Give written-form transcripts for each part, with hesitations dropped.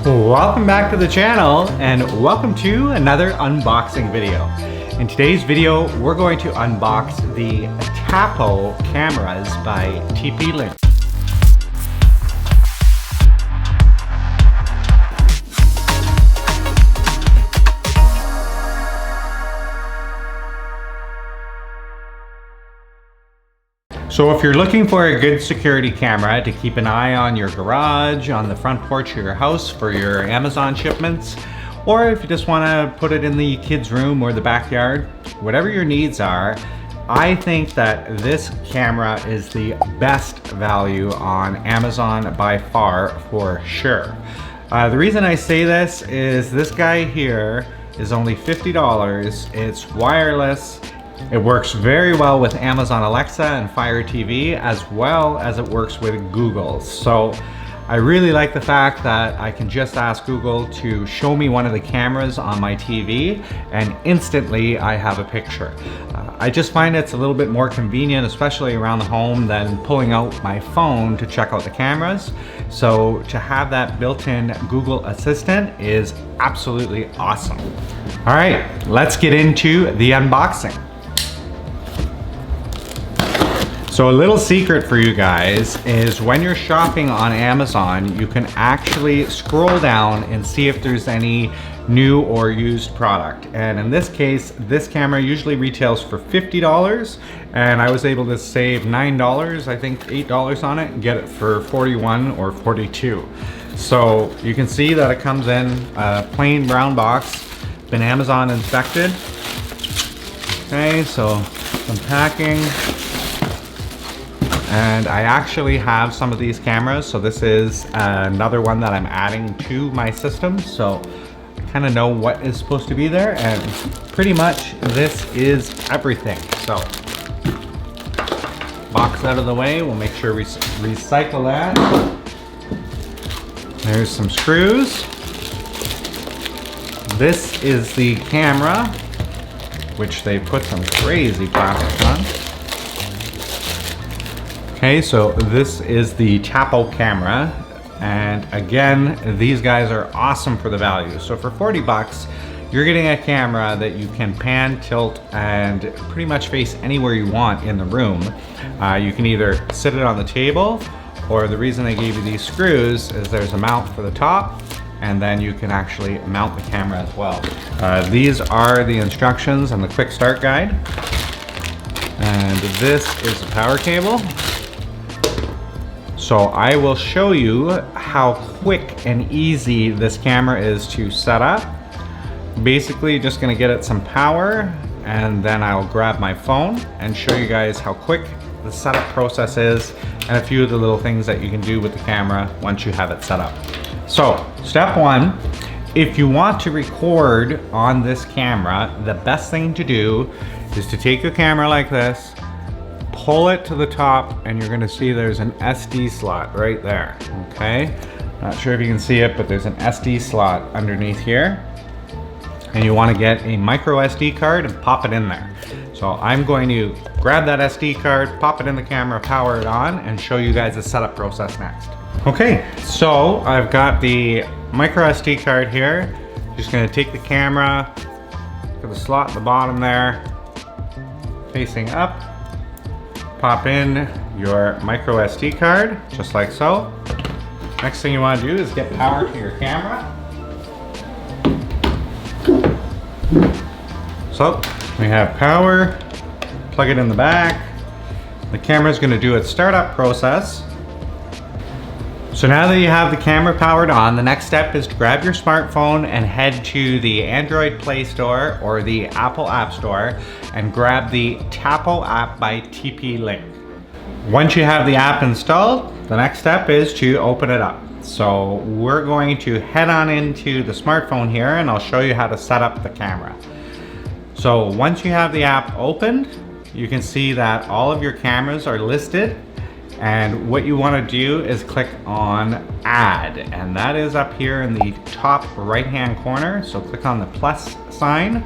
Welcome back to the channel and welcome to another unboxing video. In today's video, we're going to unbox the Tapo cameras by TPlink. So if you're looking for a good security camera to keep an eye on your garage, on the front porch of your house for your Amazon shipments, or if you just want to put it in the kids' room or the backyard, whatever your needs are, I think that this camera is the best value on Amazon by far, for sure. The reason I say this is this guy here is only $50. It's wireless. It works very well with Amazon Alexa and Fire TV, as well as it works with Google. So I really like the fact that I can just ask Google to show me one of the cameras on my TV and instantly I have a picture. I just find it's a little bit more convenient, especially around the home, than pulling out my phone to check out the cameras. So to have that built-in Google Assistant is absolutely awesome. All right, let's get into the unboxing. So a little secret for you guys is when you're shopping on Amazon, you can actually scroll down and see if there's any new or used product. And in this case, this camera usually retails for $50 and I was able to save $9, I think $8 on it, and get it for $41 or $42. So you can see that it comes in a plain brown box, been Amazon inspected. Okay, so some packing. And I actually have some of these cameras, so this is another one that I'm adding to my system, so I kind of know what is supposed to be there, and pretty much this is everything. So box out of the way, we'll make sure we recycle that. There's some screws. This is the camera, which they put some crazy plastic on. Okay, so this is the Tapo camera, and again, these guys are awesome for the value. So for 40 bucks, you're getting a camera that you can pan, tilt, and pretty much face anywhere you want in the room. You can either sit it on the table, or the reason they gave you these screws is there's a mount for the top, and then you can actually mount the camera as well. These are the instructions and the quick start guide. And this is the power cable. So I will show you how quick and easy this camera is to set up. Basically, just gonna get it some power, and then I'll grab my phone and show you guys how quick the setup process is and a few of the little things that you can do with the camera once you have it set up. So, step one, if you want to record on this camera, the best thing to do is to take your camera like this, pull it to the top, and you're gonna see there's an SD slot right there, okay? Not sure if you can see it, but there's an SD slot underneath here. And you wanna get a micro SD card and pop it in there. So I'm going to grab that SD card, pop it in the camera, power it on, and show you guys the setup process next. Okay, so I've got the micro SD card here. Just gonna take the camera, put the slot at the bottom there, facing up. Pop in your micro SD card, just like so. Next thing you want to do is get power to your camera. So we have power, plug it in the back. The camera is going to do its startup process. So now that you have the camera powered on, the next step is to grab your smartphone and head to the Android Play Store or the Apple App Store and grab the Tapo app by TPlink. Once you have the app installed, the next step is to open it up. So we're going to head on into the smartphone here and I'll show you how to set up the camera. So once you have the app opened, you can see that all of your cameras are listed. And what you want to do is click on Add, and that is up here in the top right hand corner. So click on the plus sign.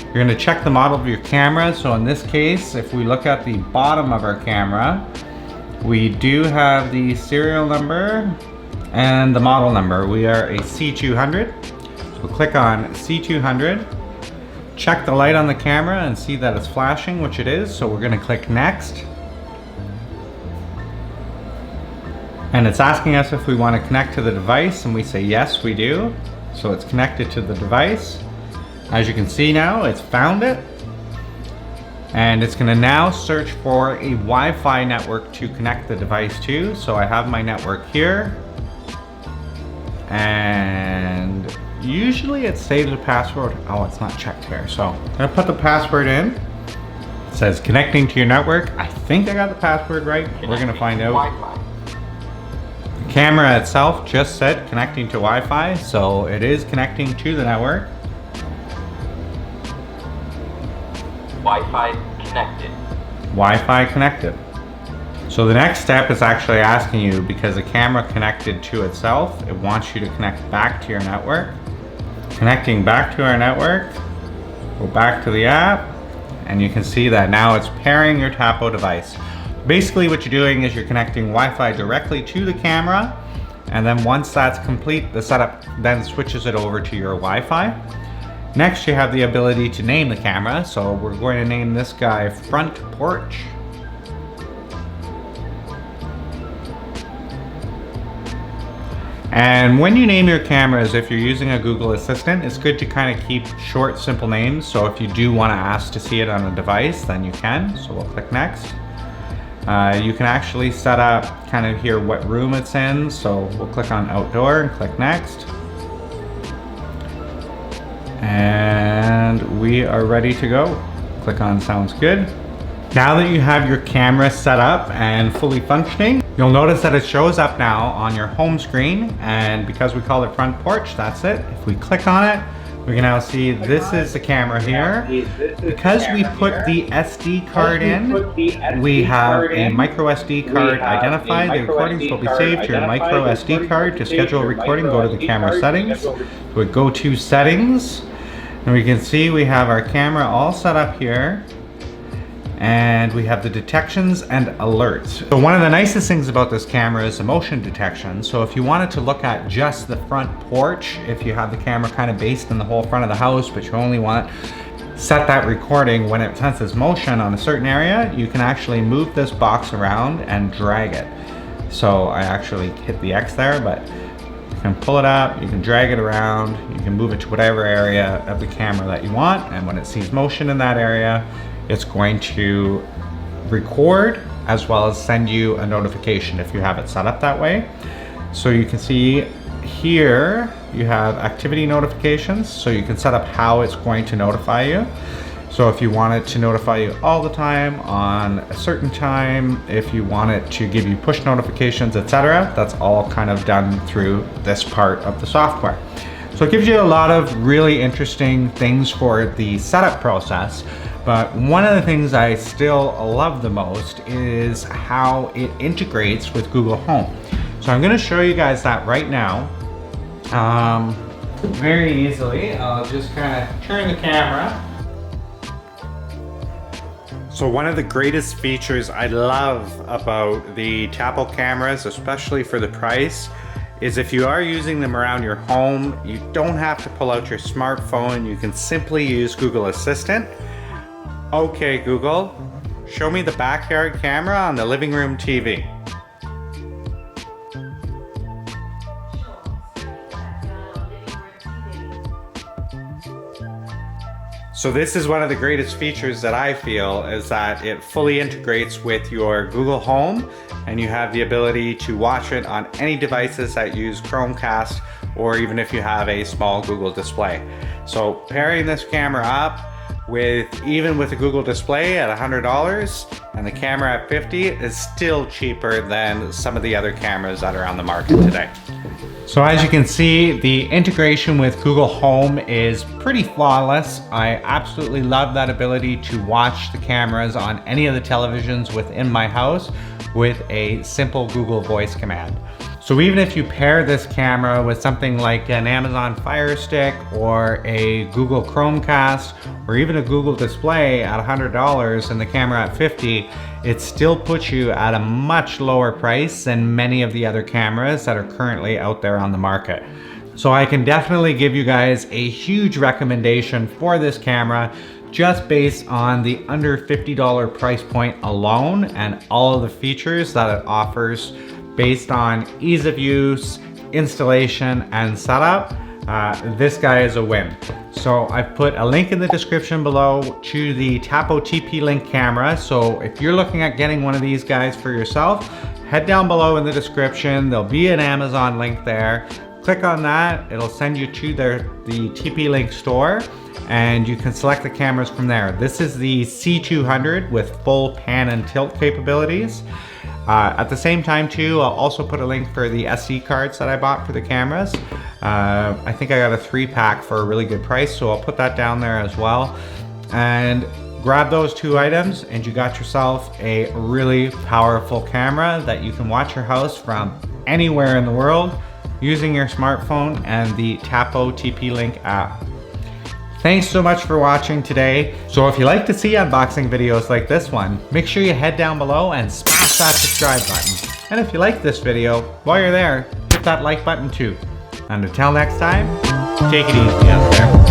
You're going to check the model of your camera. So in this case, if we look at the bottom of our camera, we do have the serial number and the model number. We are a C200. So click on C200. Check the light on the camera and see that it's flashing, which it is. So we're gonna click next. And it's asking us if we want to connect to the device, and we say yes, we do. So it's connected to the device. As you can see now, it's found it. And it's gonna now search for a Wi-Fi network to connect the device to. So I have my network here. And usually it saves a password. Oh, it's not checked here. So I'm gonna put the password in. It says connecting to your network. I think I got the password right. We're gonna find out. Wi-Fi. The camera itself just said connecting to Wi-Fi, so it is connecting to the network. Wi-Fi connected. Wi-Fi connected. So the next step is actually asking you, because the camera connected to itself, it wants you to connect back to your network. Connecting back to our network, go back to the app, and you can see that now it's pairing your Tapo device. Basically what you're doing is you're connecting Wi-Fi directly to the camera, and then once that's complete, the setup then switches it over to your Wi-Fi. Next, you have the ability to name the camera, so we're going to name this guy Front Porch. And when you name your cameras, if you're using a Google Assistant, it's good to kind of keep short, simple names. So if you do want to ask to see it on a device, then you can. So we'll click next. You can actually set up kind of here what room it's in. So we'll click on outdoor and click next. And we are ready to go. Click on sounds good. Now that you have your camera set up and fully functioning, you'll notice that it shows up now on your home screen, and because we call it Front Porch, that's it. If we click on it, we can now see this is the camera here. Because we put the SD card in, we have a micro SD card identified. The recordings will be saved to your micro SD card. To schedule a recording, go to the camera settings. We go to settings, and we can see we have our camera all set up here. And we have the detections and alerts. So one of the nicest things about this camera is the motion detection. So if you wanted to look at just the front porch, if you have the camera kind of based in the whole front of the house, but you only want to set that recording when it senses motion on a certain area, you can actually move this box around and drag it. So I actually hit the X there, but you can pull it up, you can drag it around, you can move it to whatever area of the camera that you want, and when it sees motion in that area, it's going to record as well as send you a notification if you have it set up that way. So you can see here you have activity notifications, so you can set up how it's going to notify you. So if you want it to notify you all the time on a certain time, if you want it to give you push notifications, etc., that's all kind of done through this part of the software. So it gives you a lot of really interesting things for the setup process. But one of the things I still love the most is how it integrates with Google Home. So I'm going to show you guys that right now. Very easily. I'll just kind of turn the camera. So one of the greatest features I love about the Tapo cameras, especially for the price, is if you are using them around your home, you don't have to pull out your smartphone. You can simply use Google Assistant. Okay, Google, show me the backyard camera on the living room TV. So this is one of the greatest features that I feel, is that it fully integrates with your Google Home, and you have the ability to watch it on any devices that use Chromecast, or even if you have a small Google display. So pairing this camera up even with a Google display at $100 and the camera at $50 is still cheaper than some of the other cameras that are on the market today. So as you can see, the integration with Google Home is pretty flawless. I absolutely love that ability to watch the cameras on any of the televisions within my house with a simple Google voice command. So even if you pair this camera with something like an Amazon Fire Stick or a Google Chromecast or even a Google display at $100 and the camera at $50, it still puts you at a much lower price than many of the other cameras that are currently out there on the market. So I can definitely give you guys a huge recommendation for this camera just based on the under $50 price point alone and all of the features that it offers based on ease of use, installation, and setup. This guy is a win. So I've put a link in the description below to the Tapo TP-Link camera. So if you're looking at getting one of these guys for yourself, head down below in the description. There'll be an Amazon link there. Click on that, it'll send you to the TP-Link store and you can select the cameras from there. This is the C200 with full pan and tilt capabilities. At the same time too, I'll also put a link for the SD cards that I bought for the cameras. I think I got a 3-pack for a really good price, so I'll put that down there as well. And grab those 2 items and you got yourself a really powerful camera that you can watch your house from anywhere in the world using your smartphone and the Tapo TP-Link app. Thanks so much for watching today. So if you like to see unboxing videos like this one, make sure you head down below and smash that subscribe button. And if you like this video, while you're there, hit that like button too. And until next time, take it easy out there.